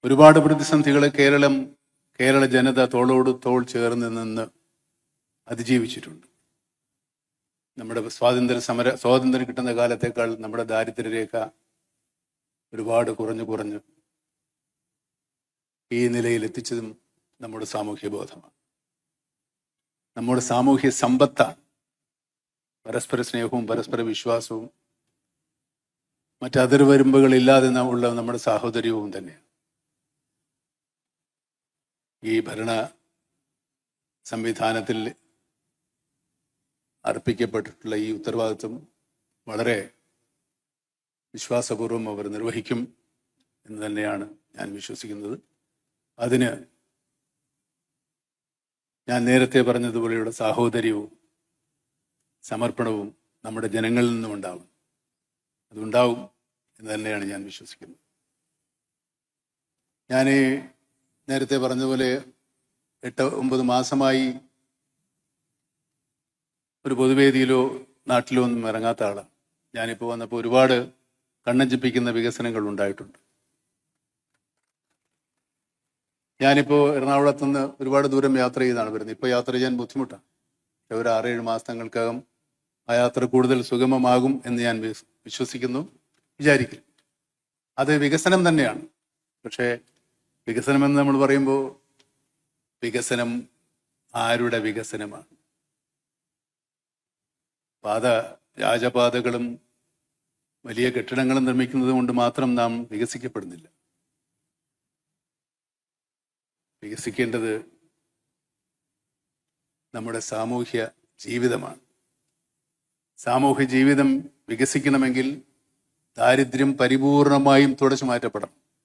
ഒരുപാട് പ്രതിസന്ധികളെ കേരള ജനത തോളോട് തോൾ ചേർന്ന് നിന്ന് അതിജീവിച്ചിട്ടുണ്ട്. നമ്മുടെ സ്വാതന്ത്ര്യം കിട്ടുന്ന കാലത്തേക്കാൾ നമ്മുടെ ദാരിദ്ര്യരേഖ ഒരുപാട് കുറഞ്ഞു ഈ നിലയിൽ എത്തിച്ചതും നമ്മുടെ സാമൂഹ്യ ബോധമാണ്, നമ്മുടെ സാമൂഹ്യ സമ്പത്താണ്. പരസ്പര സ്നേഹവും പരസ്പര വിശ്വാസവും മറ്റതിർവരുമ്പുകളില്ലാതെ ഉള്ള നമ്മുടെ സാഹോദര്യവും തന്നെയാണ്. ഈ ഭരണ സംവിധാനത്തിൽ അർപ്പിക്കപ്പെട്ടിട്ടുള്ള ഈ ഉത്തരവാദിത്വം വളരെ വിശ്വാസപൂർവ്വം അവർ നിർവഹിക്കും എന്ന് തന്നെയാണ് ഞാൻ വിശ്വസിക്കുന്നത്. അതിന് ഞാൻ നേരത്തെ പറഞ്ഞതുപോലെയുള്ള സാഹോദര്യവും സമർപ്പണവും നമ്മുടെ ജനങ്ങളിൽ നിന്നും അതുണ്ടാവും എന്ന് തന്നെയാണ് ഞാൻ വിശ്വസിക്കുന്നത്. ഞാൻ നേരത്തെ പറഞ്ഞതുപോലെ 8-9 മാസമായി ഒരു പൊതുവേദിയിലോ നാട്ടിലോ ഒന്നും ഇറങ്ങാത്ത ആളാണ്. ഞാനിപ്പോൾ വന്നപ്പോൾ ഒരുപാട് കണ്ണഞ്ചിപ്പിക്കുന്ന വികസനങ്ങൾ ഉണ്ടായിട്ടുണ്ട്. ഞാനിപ്പോൾ എറണാകുളത്ത് നിന്ന് ഒരുപാട് ദൂരം യാത്ര ചെയ്താണ് വരുന്നത്. ഇപ്പോൾ യാത്ര ചെയ്യാൻ ബുദ്ധിമുട്ടാണ്. ഒരു 6-7 മാസങ്ങൾക്കകം ആ യാത്ര കൂടുതൽ സുഗമമാകും എന്ന് ഞാൻ വിചാരിക്കുന്നു. അത് വികസനം തന്നെയാണ്. പക്ഷേ വികസനമെന്ന് നമ്മൾ പറയുമ്പോൾ വികസനം ആരുടെ വികസനമാണ്? രാജപാതകളും വലിയ കെട്ടിടങ്ങളും നിർമ്മിക്കുന്നത് കൊണ്ട് മാത്രം നാം വികസിക്കപ്പെടുന്നില്ല. വികസിക്കേണ്ടത് നമ്മുടെ സാമൂഹ്യ ജീവിതമാണ്. സാമൂഹ്യ ജീവിതം വികസിക്കണമെങ്കിൽ ദാരിദ്ര്യം പരിപൂർണമായും തുടച്ചു മാറ്റപ്പെടണം.